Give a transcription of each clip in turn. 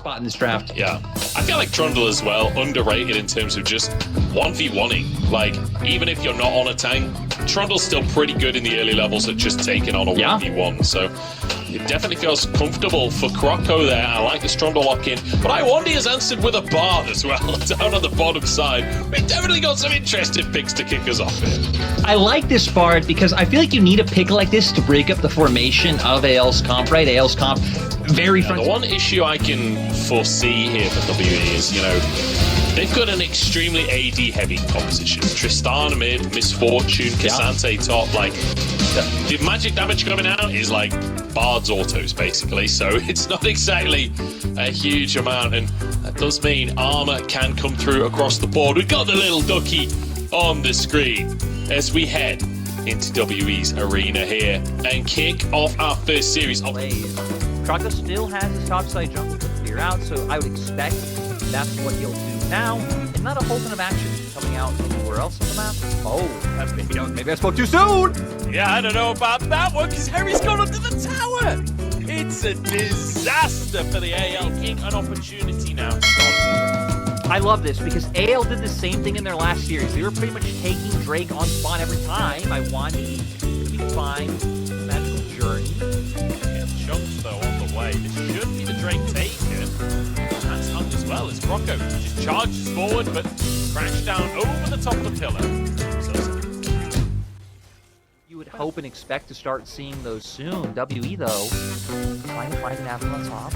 spot in this draft. Yeah, I feel like Trundle as well, underrated in terms of just 1v1ing. Like, even if you're not on a tank, Trundle's still pretty good in the early levels at just taking on a 1v1. So it definitely feels comfortable for Croco there. I like this Trundle lock-in. But Iwandi has answered with a Bard as well, down on the bottom side. We've definitely got some interesting picks to kick us off here. I like this Bard because I feel like you need a pick like this to break up the formation of AL's comp, right? AL's comp, very front. The one issue I can foresee here for WE is, you know, they've got an extremely AD-heavy composition. Tristana mid, Misfortune, Cassante top. Like, the magic damage coming out is like Bard's autos, basically. So it's not exactly a huge amount. And that does mean armor can come through across the board. We've got the little ducky on the screen as we head into WE's arena here and kick off our first series. Croco still has his topside jungle to clear out, so I would expect that's what he'll do now, and not a whole ton of action coming out anywhere else on the map. Oh, maybe I spoke too soon! Yeah, I don't know about that one, because Harry's gone under the tower! It's a disaster for the AL King, an opportunity now to start. I love this, because AL did the same thing in their last series. They were pretty much taking Drake on spawn every time. I want to be fine. Magical journey. And Chunks, though, on the way. This should be the Drake taken. That's hung as well as Croco just charges forward, but crashed down over the top of the pillar. So, you would hope and expect to start seeing those soon. WE, though, trying to find an apple on top.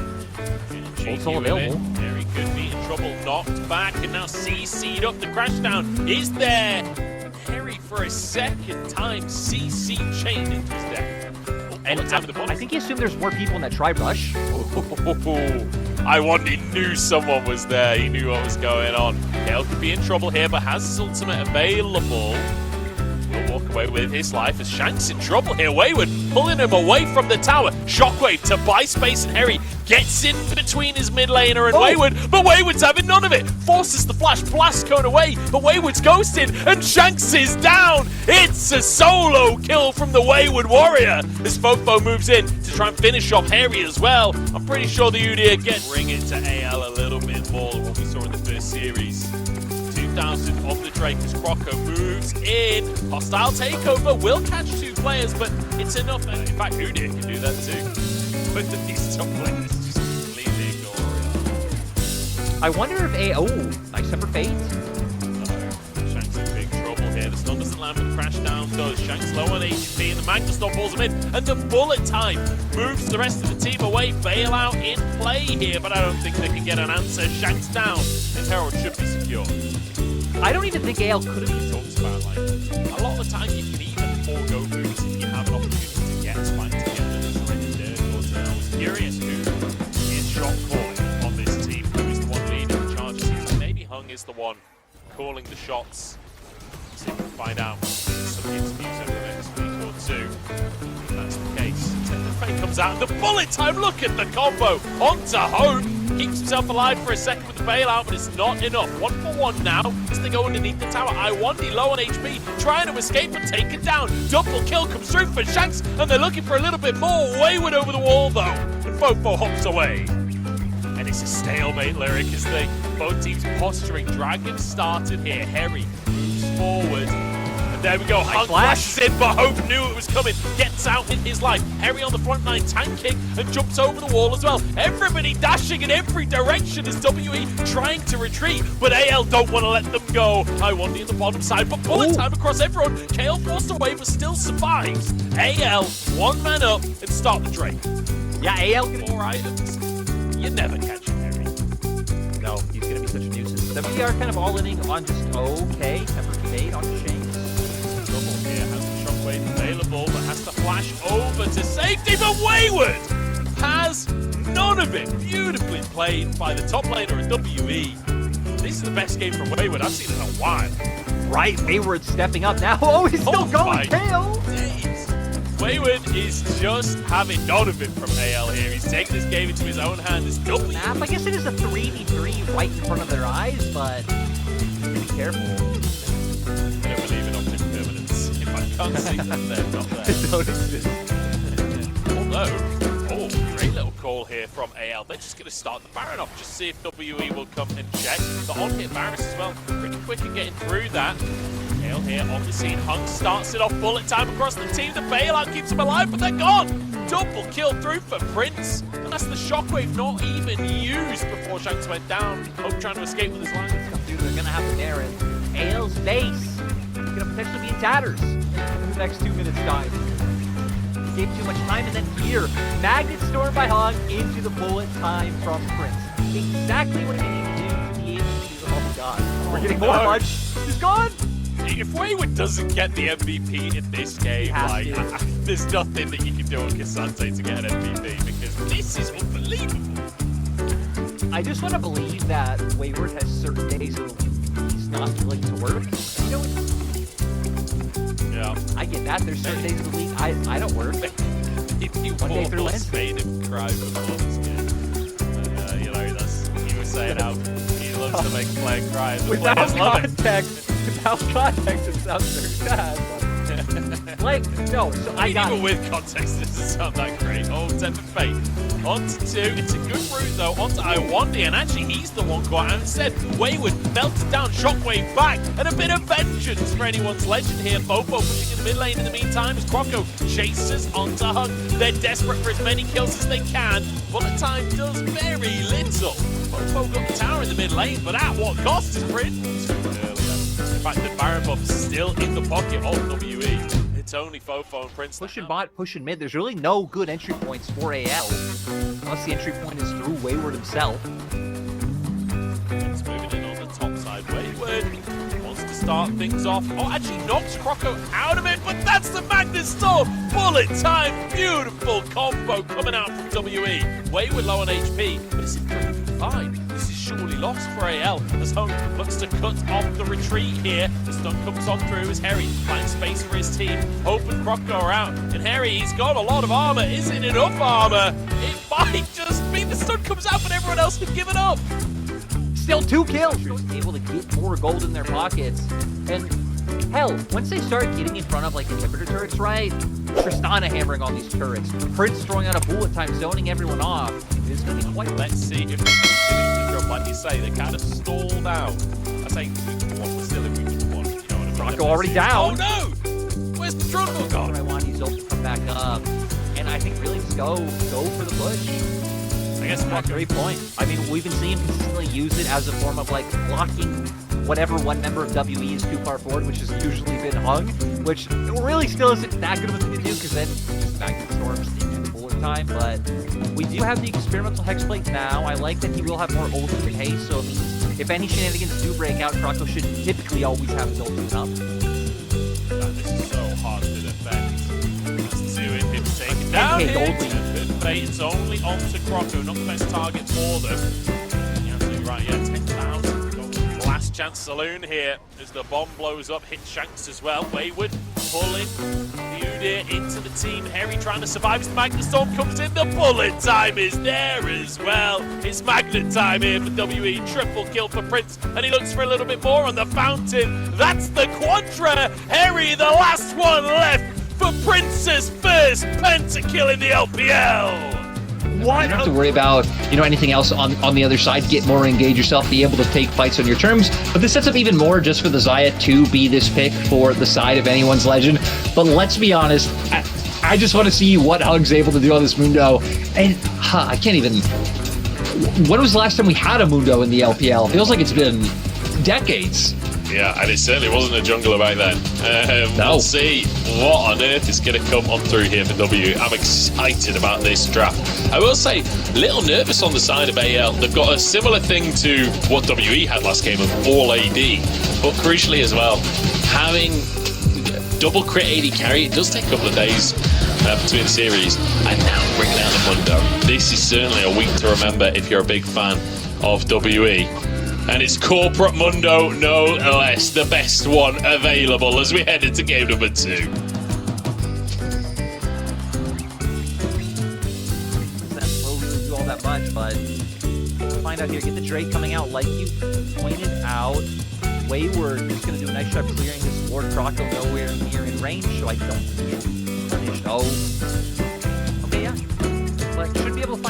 Also available. Harry could be in trouble, knocked back, and now CC'd up. The crash down is there. Harry, for a second time, CC chained into his deck. And I think he assumed there's more people in that tri rush. Iwandi knew someone was there. He knew what was going on. Gale could be in trouble here, but has his ultimate available. Will walk away with his life as Shank's in trouble here. Wayward pulling him away from the tower. Shockwave to buy space, and Harry gets in between his mid laner and Wayward, but Wayward's having none of it. Forces the flash, blast cone away, but Wayward's ghosted, and Shanks is down. It's a solo kill from the Wayward Warrior as Fofo moves in to try and finish off Harry as well. I'm pretty sure the Udyr gets bring it to AL a little bit more than what we saw in the first series. 2,000 of the Drake as Croco moves in. Hostile takeover will catch two players, but it's enough. In fact, Udyr can do that too. Both of these top players just completely ignore it. I wonder if nice time for Fate. Shanks in big trouble here. The stun doesn't land, but the crash down does. Shanks low on HP, and the Magnus Storm pulls him in, and the bullet time moves the rest of the team away. Bailout in play here, but I don't think they can get an answer. Shanks down, and Herald should be secure. I don't even think AL could have been talked about, like, a lot of the time you can even forego moves if you have an opportunity to get spiked together. There's already there, but I was curious who is shot calling on this team, who is the one leading the charge team. Maybe Hung is the one calling the shots. See if we can find out some interviews over the next week or two. If that's the case. The Fate comes out, and the bullet time, look at the combo onto Hope. Keeps himself alive for a second with the bailout, but it's not enough. 1-for-1 now as they go underneath the tower. Iwandi low on HP, trying to escape and take it down. Double kill comes through for Shanks, and they're looking for a little bit more. Wayward over the wall, though, and Fofo hops away. And it's a stalemate lyric as they both teams posturing. Dragon started here. Harry moves forward. There we go, Hung flashes in, but Hope knew it was coming. Gets out in his life. Harry on the front line, tanking, and jumps over the wall as well. Everybody dashing in every direction as WE trying to retreat, but AL don't want to let them go. Iwandi on the bottom side, but bullet time across everyone. KL forced away, but still survives. AL, one man up, and start the Drake. Yeah, AL can 4 items. You never catch him, Harry. No, he's going to be such a nuisance. WE are kind of all-inning on just okay. Never fade on Shanks. Here has the shockwave available, but has to flash over to safety. But Wayward has none of it. Beautifully played by the top laner at WE. This is the best game from Wayward I've seen in a while. Right, Wayward stepping up now. Oh, he's still going. Tail. Wayward is just having none of it from AL here. He's taking this game into his own hand. This double map. I guess it is a 3v3 right in front of their eyes, but be careful. I don't believe in optic permanence. If I can't see them, they're not there. Don't exist. Although, Great little call here from AL. They're just going to start the Baron off, just see if WE will come and check. The on-hit Varus as well, pretty quick at getting through that. AL here on the scene. Hung starts it off, bullet time across the team. The bailout keeps him alive, but they're gone. Double kill through for Prince. And that's the shockwave not even used before Shanks went down. Hope trying to escape with his line. Dude, they're going to have to dare it. AL's base is going to potentially be in tatters in the next 2 minutes' time. Gave too much time, and then here, Magnet Storm by Hung into the bullet time from Prince. Exactly what he needed to do to be able to, oh my god, we're getting more punch. He's gone! If Wayward doesn't get the MVP in this game, like, there's nothing that you can do on Cassante to get an MVP, because this is unbelievable. I just want to believe that Wayward has certain days where he's not willing to work. You know, yeah. I get that. There's certain days of the week I don't work. If you almost made him cry before this game. You know, that's he was saying how he loves to make Claire cry. And the Without players love it. context, it sounds very sad. But, like, no, so I got even with context, it doesn't sound that great. Oh, 10 for Fate. On to 2. It's a good route, though. On to Iwandi, and actually, he's the one caught. And instead, Wayward melted down, Shockwave back, and a bit of vengeance for anyone's legend here. Fofo pushing in the mid lane in the meantime as Croco chases onto Hug. They're desperate for as many kills as they can. Bullet time does very little. Fofo got the tower in the mid lane, but at what cost is Prince? In fact, the Baron buff is still in the pocket of WE. It's only Fofo and Prince. pushing bot, pushing mid. There's really no good entry points for AL, unless the entry point is through Wayward himself. It's moving in on the top side. Wayward wants to start things off. Oh, actually knocks Croco out of it, but that's the Magnet Storm. Bullet time. Beautiful combo coming out from WE. Wayward low on HP, but it's improving fine. This is surely lost for AL as Hung looks to cut off the retreat here. The stun comes on through as Harry finds space for his team. Hope and Croco are out. And Harry, he's got a lot of armor. Isn't enough armor? It might just be the stun comes out, but everyone else has given up. Still 2 kills. Able to get more gold in their pockets. And hell, once they start getting in front of like inhibitor turrets, right? Tristana hammering on these turrets. Prince throwing out a bullet time, zoning everyone off. It's going to be quite. Let's see if they can finish the job. Like you say, they kind of stalled out. I say one was still in week 1. You know what I mean? Croco already down. Oh no! Where's the Trundle gone? I want these ult to come back up. And I think really just go for the push. I guess That's a great point. I mean, we've been seeing him consistently use it as a form of like blocking whatever one member of WE is too far forward, which has usually been Hung, which really still isn't that good of a thing to do because then just Magnet Storms into the bullet time. But we do have the experimental Hexblade now. I like that he will have more ultimate haste, so it means if any shenanigans do break out, Croco should typically always have his ultimate up. This is so hard to defend. Let's do it. Him taken down here. Good fate. It's only on to Croco, not the best target for them. You're absolutely right. Yeah, 10,000. Last chance saloon here as the bomb blows up, hits Shanks as well. Wayward pulling the Udyr into the team. Harry trying to survive as the Magnet Storm comes in. The bullet time is there as well. It's Magnet time here for WE. Triple kill for Prince, and he looks for a little bit more on the fountain. That's the Quadra. Harry, the last one left for Prince's first pentakill in the LPL. You don't have to worry about, anything else on the other side. Get more, engage yourself, be able to take fights on your terms. But this sets up even more just for the Xayah to be this pick for the side of anyone's legend. But let's be honest, I just want to see what Hug's able to do on this Mundo. And I can't even... When was the last time we had a Mundo in the LPL? Feels like it's been decades. Yeah, and it certainly wasn't a jungler back then. No. We'll see what on earth is going to come on through here for W. I'm excited about this draft. I will say, a little nervous on the side of AL. They've got a similar thing to what WE had last game of all AD. But crucially as well, having double crit AD carry, it does take a couple of days between series. And now bringing out the Mundo. This is certainly a week to remember if you're a big fan of WE. And it's Corporate Mundo, no less, the best one available as we head into game number 2. That will really do all that much, but we'll find out here. Get the Drake coming out like you pointed out. Wayward is going to do a nice job clearing this Lord Croco nowhere near in range, so I don't think he'll be punished. Oh. Okay, yeah. But should be able to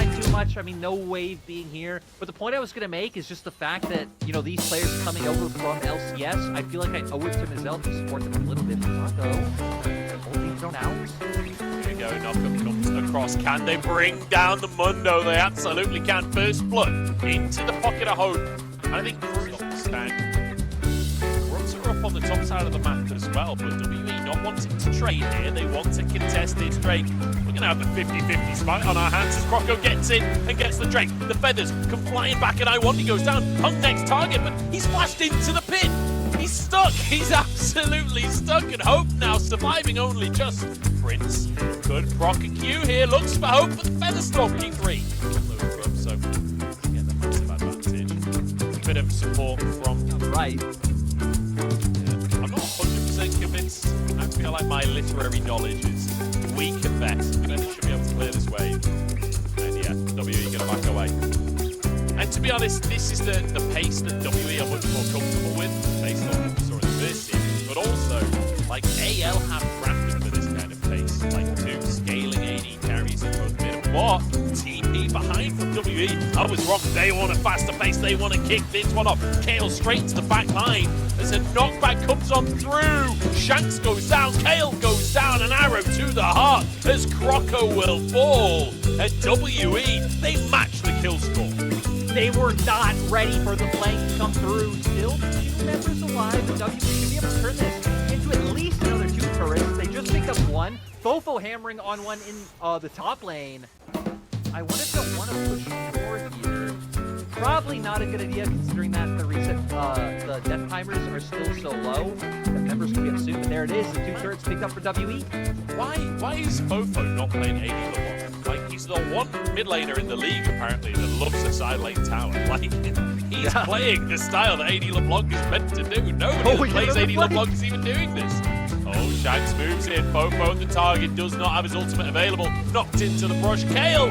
much. I mean, no wave being here. But the point I was going to make is just the fact that, you know, these players coming over from LCS, I feel like I owe it to Mizel to support them a little bit. Whole team's thrown out. Here we go, knock up comes across. Can they bring down the Mundo? They absolutely can. First blood into the pocket of hope. And I think Runs are up on the top side of the map as well, but WE not wanting to trade here. They want to contest this Drake. We're going to have the 50-50 spot on our hands as Croco gets in and gets the Drake. The feathers come flying back and iWandy goes down. Hung next target, but he's flashed into the pit. He's stuck. He's absolutely stuck. And Hope now surviving only just. Prince could proc a Q here. Looks for Hope, but the feather storm Q3. So again, the massive advantage. Bit of support from Right. I'm not 100% convinced. I feel like my literary knowledge is weak at best. But I should be able to clear this wave. And yeah, WE gonna back away. And to be honest, this is the pace that WE are much more comfortable with, based on what we saw in the first series. But also, like, AL have drafted for this kind of pace. Like, 2 scaling AD carries in both mid and bot. TP behind from WE. I was wrong. They want a faster pace. They want to kick this one off. Kale straight to the back line. As a knockback comes on through. Shanks goes down. Kale goes down. An arrow to the heart as Croco will fall. At WE, they match the kill score. They were not ready for the flank to come through. Still 2 members alive. And WE should be able to turn this into at least another 2 turrets. They just picked up 1. Fofo hammering on one in the top lane. I wonder if they'll want to push forward here. Probably not a good idea considering that the reset, the death timers are still so low. The members can be up soon, but there it is. The 2 turrets picked up for WE. Why is Fofo not playing AD LeBlanc? Like, he's the one mid laner in the league, apparently, that loves a side lane tower. Like, he's playing the style that AD LeBlanc is meant to do. Nobody that plays AD LeBlanc is even doing this. Oh, Shanks moves in. Fofo at the target, does not have his ultimate available. Knocked into the brush. Kale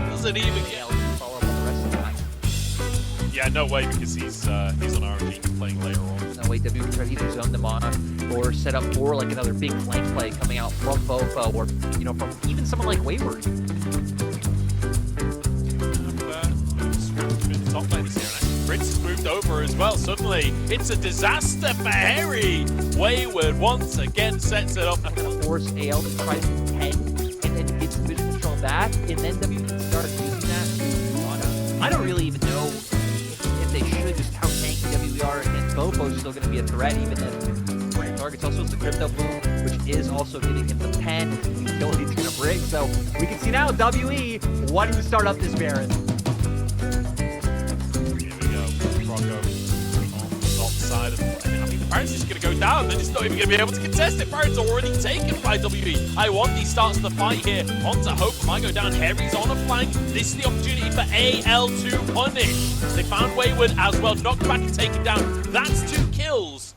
doesn't even get... Follow up on the rest of that. Yeah, no way, because he's on RNG playing later on. No way, WE can try to either zone them on or set up for like another big flank play coming out from Fofo or, you know, from even someone like Wayward. Top laners here, and actually Prince has moved over as well. Suddenly, it's a disaster for Harry. Wayward once again sets it up. I'm going to force AL to try to contend and then get some vision control back, and then WE can start using that. I don't really even know if they should, just how tanky WE are against Fofo's still going to be a threat, even if Brand targets also is the crypto boom, which is also giving him the pen utility he's going to bring. So we can see now WE wanting to start up this Baron. Side of I mean, the Baron's just going to go down. They're just not even going to be able to contest it. Baron's already taken by WE. iWandy starts the fight here. Onto Hope. Might go down. Harry's on a flank. This is the opportunity for AL to punish. They found Wayward as well. Knocked back and taken down. That's 2 kills.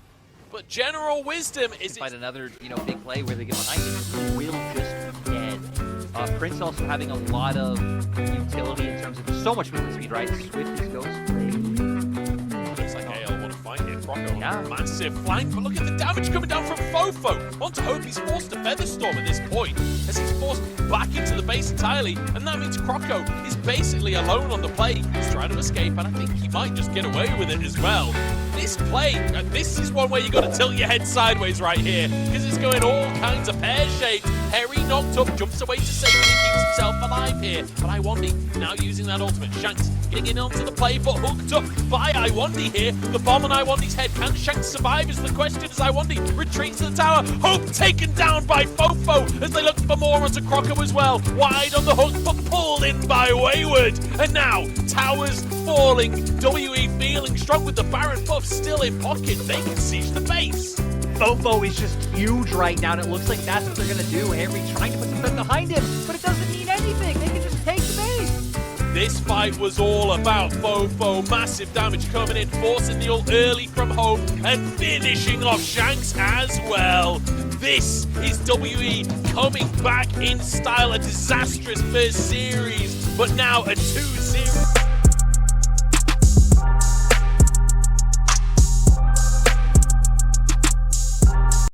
But General Wisdom is... Find another, you know, big play where they get behind it. He will just be dead. Prince also having a lot of utility in terms of so much movement speed, right? Swift is Ghost Blade. Yeah. Massive flank, but look at the damage coming down from Fofo. Want to hope he's forced to Featherstorm at this point, as he's forced back into the base entirely, and that means Croco is basically alone on the play. He's trying to escape, and I think he might just get away with it as well. This play, this is one where you got to tilt your head sideways right here, because it's going all kinds of pear-shaped. Harry knocked up, jumps away to safety, keeps himself alive here. But iWandy now using that ultimate. Shanks getting in onto the play, but hooked up by iWandy here. The bomb on iWandy's head. Can Shanks survive is the question as iWandy retreats to the tower. Hope taken down by Fofo as they look for more onto Croco as well. Wide on the hook, but pulled in by Wayward. And now, towers falling. WE feeling strong with the Baron buff still in pocket. They can siege the base. Fofo is just huge right now, and it looks like that's what they're going to do. Harry trying to put some stuff behind him, but it doesn't mean anything. They can just take the base. This fight was all about Fofo. Massive damage coming in, forcing the ult early from Hope, and finishing off Shanks as well. This is WE coming back in style. A disastrous first series, but now a 2-0.